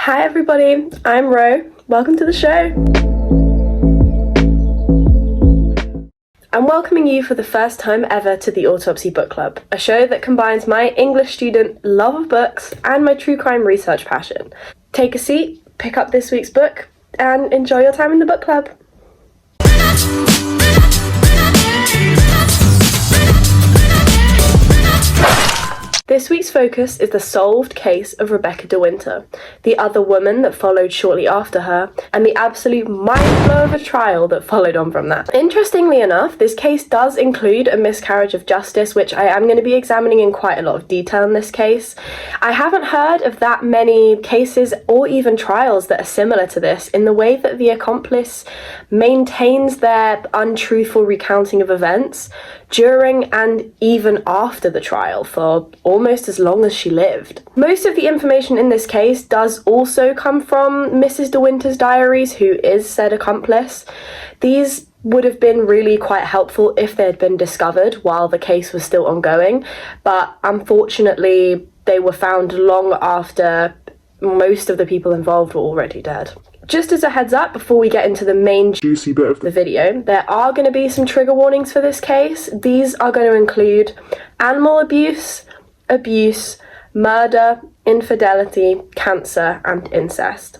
Hi everybody, I'm Ro. Welcome to the show. I'm welcoming you for the first time ever to the Autopsy Book Club, a show that combines my English student love of books and my true crime research passion. Take a seat, pick up this week's book, and enjoy your time in the book club. This week's focus is the solved case of Rebecca DeWinter, the other woman that followed shortly after her, and the absolute mind-blow of a trial that followed on from that. Interestingly enough, this case does include a miscarriage of justice, which I am going to be examining in quite a lot of detail in this case. I haven't heard of that many cases or even trials that are similar to this in the way that the accomplice maintains their untruthful recounting of events during and even after the trial for almost as long as she lived. Most of the information in this case does also come from Mrs. DeWinter's diaries, who is said accomplice. These would have been really quite helpful if they had been discovered while the case was still ongoing, but unfortunately they were found long after most of the people involved were already dead. Just as a heads up, before we get into the main juicy bit of the video, there are going to be some trigger warnings for this case. These are going to include animal abuse, murder, infidelity, cancer, and incest.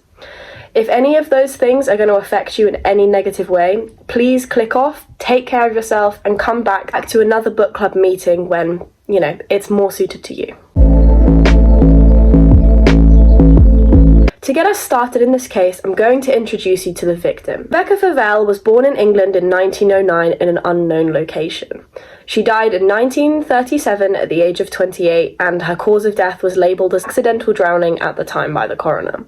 If any of those things are going to affect you in any negative way, please click off, take care of yourself, and come back to another book club meeting when, it's more suited to you. To get us started in this case, I'm going to introduce you to the victim. Rebecca Favell was born in England in 1909 in an unknown location. She died in 1937 at the age of 28, and her cause of death was labelled as accidental drowning at the time by the coroner.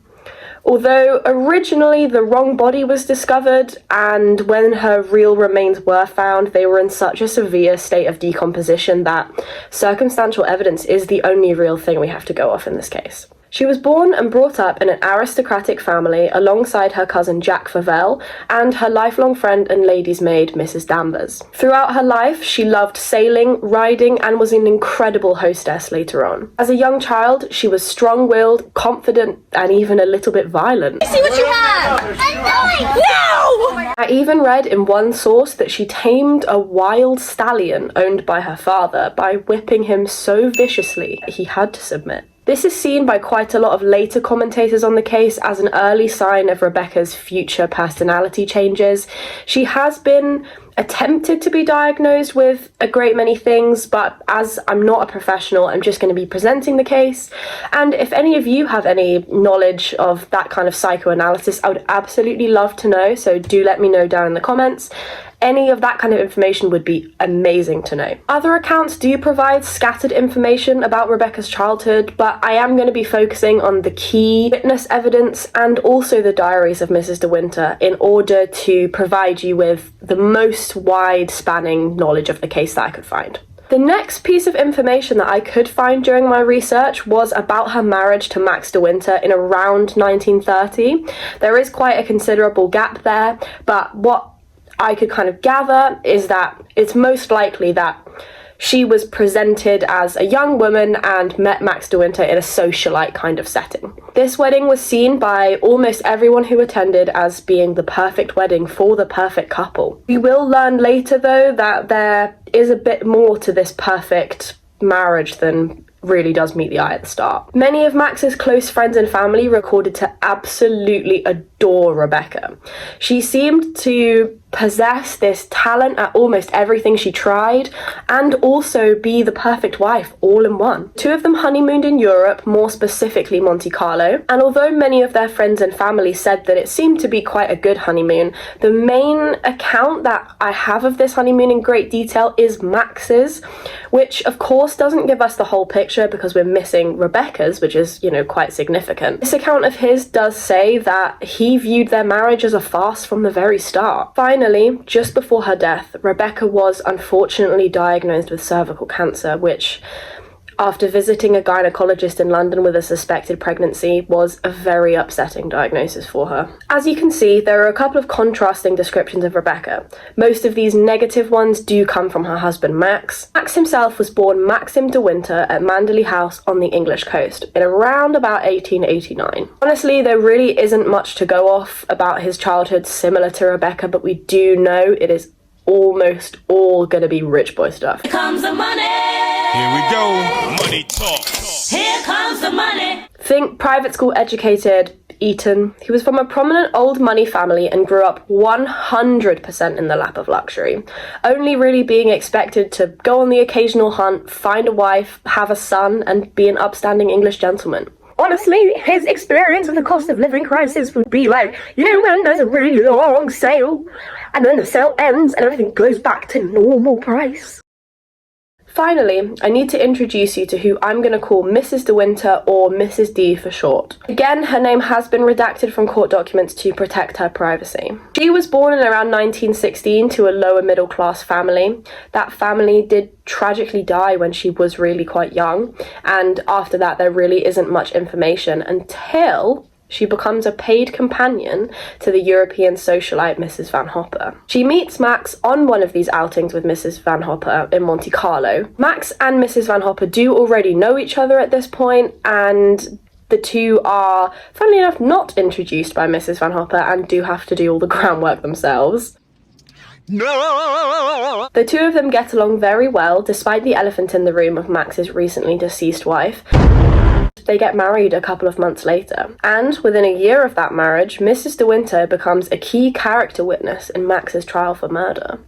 Although originally the wrong body was discovered, and when her real remains were found, they were in such a severe state of decomposition that circumstantial evidence is the only real thing we have to go off in this case. She was born and brought up in an aristocratic family alongside her cousin Jack Favell and her lifelong friend and lady's maid Mrs. Danvers. Throughout her life, she loved sailing, riding, and was an incredible hostess later on. As a young child, she was strong-willed, confident, and even a little bit violent. See what you have! I'm going! No! I even read in one source that she tamed a wild stallion owned by her father by whipping him so viciously that he had to submit. This is seen by quite a lot of later commentators on the case as an early sign of Rebecca's future personality changes. She has been attempted to be diagnosed with a great many things, but as I'm not a professional, I'm just going to be presenting the case. And if any of you have any knowledge of that kind of psychoanalysis, I would absolutely love to know, so do let me know down in the comments. Any of that kind of information would be amazing to know. Other accounts do provide scattered information about Rebecca's childhood, but I am going to be focusing on the key witness evidence and also the diaries of Mrs. DeWinter in order to provide you with the most wide-spanning knowledge of the case that I could find. The next piece of information that I could find during my research was about her marriage to Max DeWinter in around 1930. There is quite a considerable gap there, but what I could kind of gather is that it's most likely that she was presented as a young woman and met Max DeWinter in a socialite kind of setting. This wedding was seen by almost everyone who attended as being the perfect wedding for the perfect couple. We will learn later, though, that there is a bit more to this perfect marriage than really does meet the eye at the start. Many of Max's close friends and family recorded to absolutely adore Rebecca. She seemed to possess this talent at almost everything she tried and also be the perfect wife all in one. Two of them honeymooned in Europe, more specifically Monte Carlo, and although many of their friends and family said that it seemed to be quite a good honeymoon, the main account that I have of this honeymoon in great detail is Max's, which of course doesn't give us the whole picture because we're missing Rebecca's, which is, quite significant. This account of his does say that he viewed their marriage as a farce from the very start. Finally, just before her death, Rebecca was unfortunately diagnosed with cervical cancer, which after visiting a gynecologist in London with a suspected pregnancy was a very upsetting diagnosis for her. As you can see, there are a couple of contrasting descriptions of Rebecca. Most of these negative ones do come from her husband Max. Max himself was born Maxim DeWinter at Manderely House on the English coast in around about 1889. Honestly, there really isn't much to go off about his childhood similar to Rebecca, but we do know it is almost all gonna be rich boy stuff. Here comes the money. Here we go. Money talk. Here comes the money. Think private school educated, Eton. He was from a prominent old money family and grew up 100% in the lap of luxury, only really being expected to go on the occasional hunt, find a wife, have a son, and be an upstanding English gentleman. Honestly, his experience with the cost of living crisis would be like, when there's a really long sale, and then the sale ends and everything goes back to normal price. Finally, I need to introduce you to who I'm going to call Mrs. DeWinter, or Mrs. D for short. Again, her name has been redacted from court documents to protect her privacy. She was born in around 1916 to a lower middle class family. That family did tragically die when she was really quite young, and after that there really isn't much information until she becomes a paid companion to the European socialite Mrs. Van Hopper. She meets Max on one of these outings with Mrs. Van Hopper in Monte Carlo. Max and Mrs. Van Hopper do already know each other at this point, and the two are, funnily enough, not introduced by Mrs. Van Hopper and do have to do all the groundwork themselves. No. The two of them get along very well, despite the elephant in the room of Max's recently deceased wife. They get married a couple of months later, and within a year of that marriage, Mrs. DeWinter becomes a key character witness in Max's trial for murder.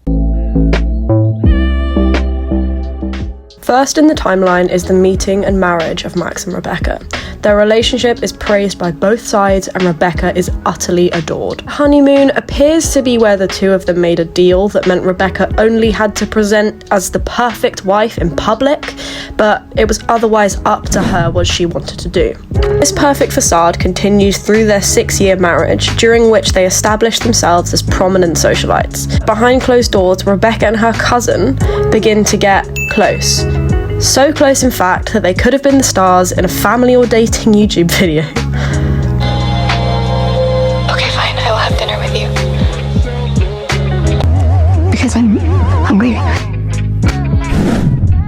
First in the timeline is the meeting and marriage of Max and Rebecca. Their relationship is praised by both sides and Rebecca is utterly adored. Honeymoon appears to be where the two of them made a deal that meant Rebecca only had to present as the perfect wife in public, but it was otherwise up to her what she wanted to do. This perfect facade continues through their 6-year marriage, during which they establish themselves as prominent socialites. Behind closed doors, Rebecca and her cousin begin to get close. So close, in fact, that they could have been the stars in a family or dating YouTube video. Okay, fine. I will have dinner with you. Because I'm hungry.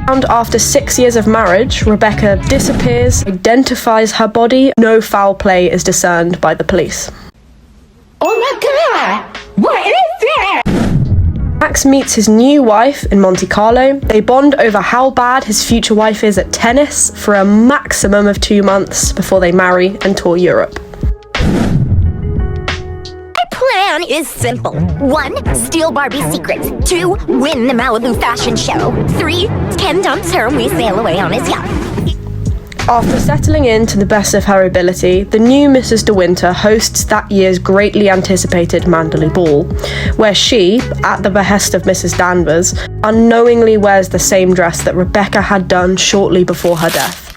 And after 6 years of marriage, Rebecca disappears, identifies her body. No foul play is discerned by the police. Oh my god! What is that? Max meets his new wife in Monte Carlo. They bond over how bad his future wife is at tennis for a maximum of 2 months before they marry and tour Europe. Our plan is simple. 1, steal Barbie's secrets. 2, win the Malibu fashion show. 3, Ken dumps her and we sail away on his yacht. After settling in to the best of her ability, the new Mrs. DeWinter hosts that year's greatly anticipated Manderely Ball, where she, at the behest of Mrs. Danvers, unknowingly wears the same dress that Rebecca had done shortly before her death.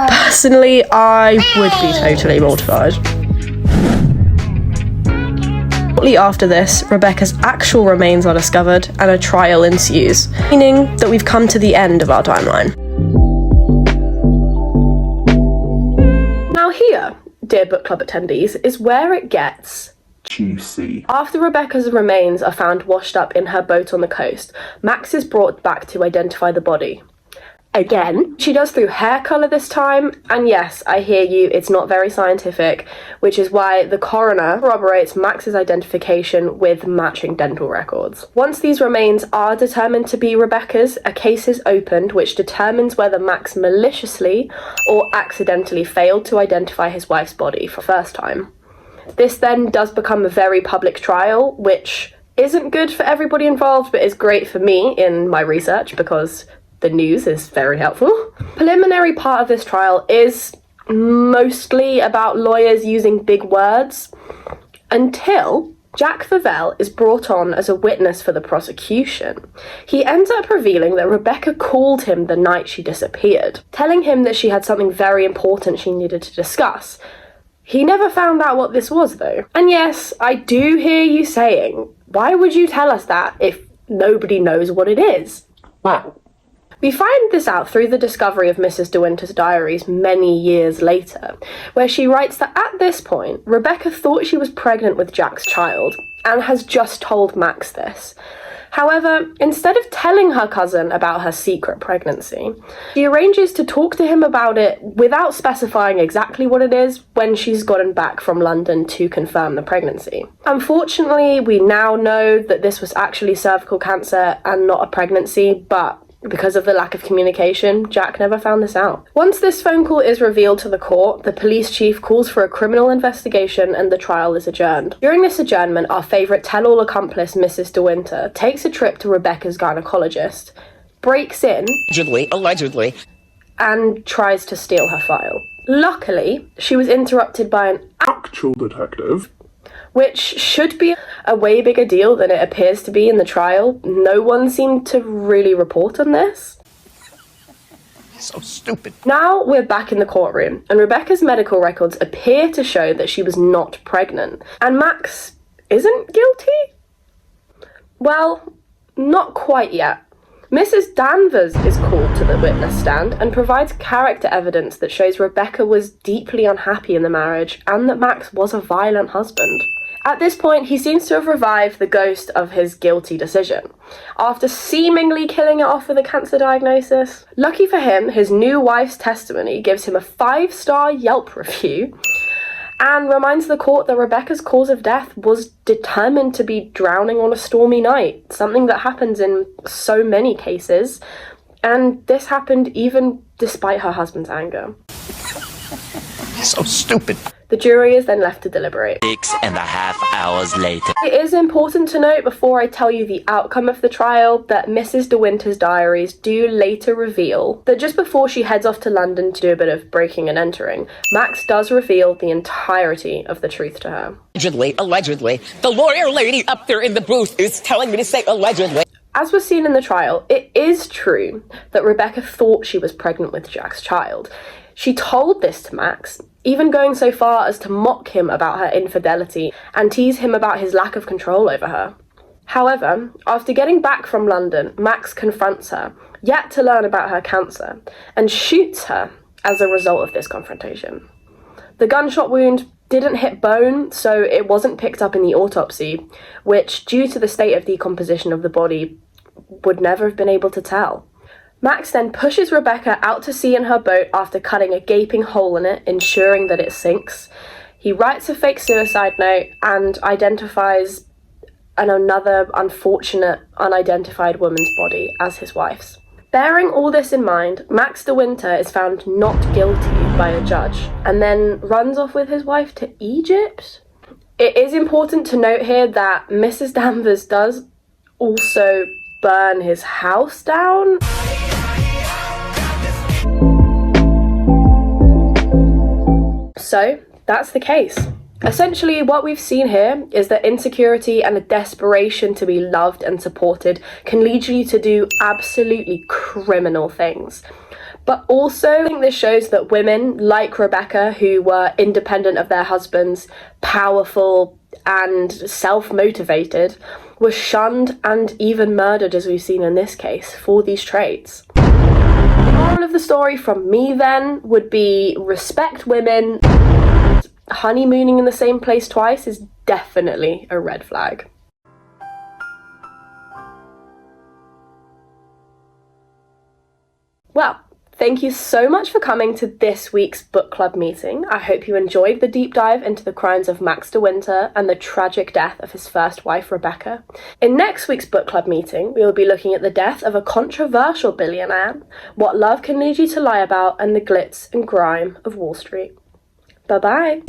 Personally, I would be totally mortified. Shortly after this, Rebecca's actual remains are discovered and a trial ensues, meaning that we've come to the end of our timeline. Now here, dear book club attendees, is where it gets juicy. After Rebecca's remains are found washed up in her boat on the coast, Max is brought back to identify the body. Again, she does through hair colour this time, and yes, I hear you, it's not very scientific, which is why the coroner corroborates Max's identification with matching dental records. Once these remains are determined to be Rebecca's, a case is opened which determines whether Max maliciously or accidentally failed to identify his wife's body for the first time. This then does become a very public trial, which isn't good for everybody involved, but is great for me in my research because the news is very helpful. Preliminary part of this trial is mostly about lawyers using big words until Jack Favell is brought on as a witness for the prosecution. He ends up revealing that Rebecca called him the night she disappeared, telling him that she had something very important she needed to discuss. He never found out what this was, though. And yes, I do hear you saying, why would you tell us that if nobody knows what it is? Well, We find this out through the discovery of Mrs. DeWinter's diaries many years later, where she writes that at this point, Rebecca thought she was pregnant with Jack's child, and has just told Max this. However, instead of telling her cousin about her secret pregnancy, she arranges to talk to him about it without specifying exactly what it is when she's gotten back from London to confirm the pregnancy. Unfortunately, we now know that this was actually cervical cancer and not a pregnancy, but because of the lack of communication, Jack never found this out. Once this phone call is revealed to the court, the police chief calls for a criminal investigation and the trial is adjourned. During this adjournment, our favourite tell-all accomplice, Mrs. DeWinter, takes a trip to Rebecca's gynecologist, breaks in, allegedly, and tries to steal her file. Luckily, she was interrupted by an actual detective, which should be a way bigger deal than it appears to be in the trial. No one seemed to really report on this. so stupid. Now we're back in the courtroom, and Rebecca's medical records appear to show that she was not pregnant. And Max isn't guilty? Well, not quite yet. Mrs. Danvers is called to the witness stand and provides character evidence that shows Rebecca was deeply unhappy in the marriage and that Max was a violent husband. At this point, he seems to have revived the ghost of his guilty decision, after seemingly killing it off with a cancer diagnosis. Lucky for him, his new wife's testimony gives him a 5-star Yelp review and reminds the court that Rebecca's cause of death was determined to be drowning on a stormy night, something that happens in so many cases, and this happened even despite her husband's anger. So stupid. The jury is then left to deliberate. 6.5 hours later. It is important to note before I tell you the outcome of the trial that Mrs. DeWinter's diaries do later reveal that just before she heads off to London to do a bit of breaking and entering, Max does reveal the entirety of the truth to her. Allegedly. The lawyer lady up there in the booth is telling me to say allegedly. As was seen in the trial, it is true that Rebecca thought she was pregnant with Jack's child. She told this to Max, even going so far as to mock him about her infidelity and tease him about his lack of control over her. However, after getting back from London, Max confronts her, yet to learn about her cancer, and shoots her as a result of this confrontation. The gunshot wound didn't hit bone, so it wasn't picked up in the autopsy, which, due to the state of decomposition of the body, would never have been able to tell. Max then pushes Rebecca out to sea in her boat after cutting a gaping hole in it, ensuring that it sinks. He writes a fake suicide note and identifies another unfortunate, unidentified woman's body as his wife's. Bearing all this in mind, Max DeWinter is found not guilty by a judge and then runs off with his wife to Egypt. It is important to note here that Mrs. Danvers does also burn his house down. So, that's the case. Essentially, what we've seen here is that insecurity and a desperation to be loved and supported can lead you to do absolutely criminal things. But also, I think this shows that women like Rebecca, who were independent of their husbands, powerful and self-motivated, were shunned and even murdered, as we've seen in this case, for these traits. The moral of the story from me then would be respect women. Honeymooning in the same place twice is definitely a red flag. Well, thank you so much for coming to this week's book club meeting. I hope you enjoyed the deep dive into the crimes of Max DeWinter and the tragic death of his first wife, Rebecca. In next week's book club meeting, we will be looking at the death of a controversial billionaire, what love can lead you to lie about, and the glitz and grime of Wall Street. Bye-bye.